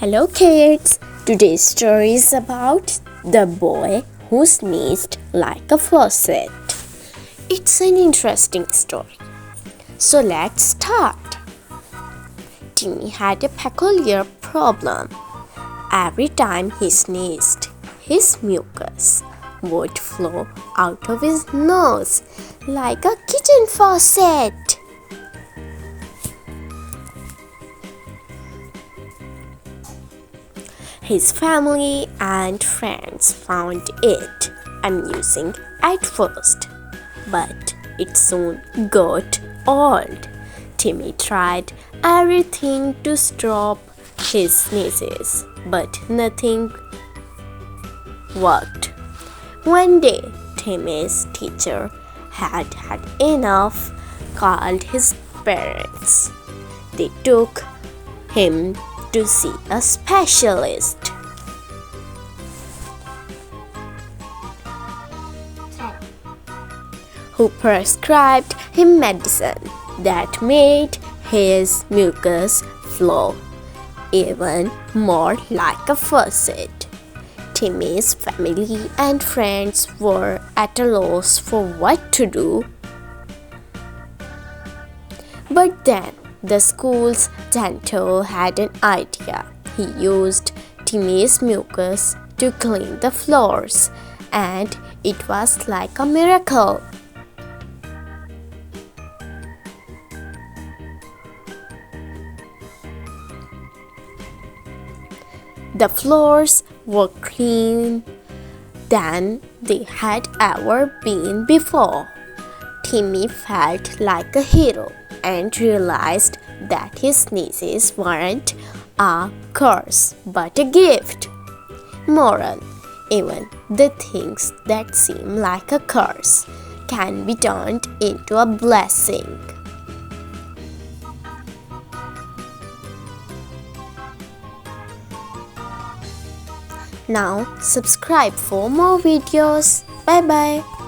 Hello kids! Today's story is about the boy who sneezed like a faucet. It's an interesting story. So let's start. Timmy had a peculiar problem. Every time he sneezed, his mucus would flow out of his nose like a kitchen faucet. His family and friends found it amusing at first, but it soon got old. Timmy tried everything to stop his sneezes, but nothing worked. One day, Timmy's teacher had had enough, called his parents. They took him to see a specialist. Who prescribed him medicine that made his mucus flow even more like a faucet. Timmy's family and friends were at a loss for what to do. But then the school's janitor had an idea. He used Timmy's mucus to clean the floors, and it was like a miracle. The floors were cleaner than they had ever been before. Timmy felt like a hero and realized that his sneezes weren't a curse but a gift. Moral: even the things that seem like a curse can be turned into a blessing. Now subscribe for more videos. Bye bye.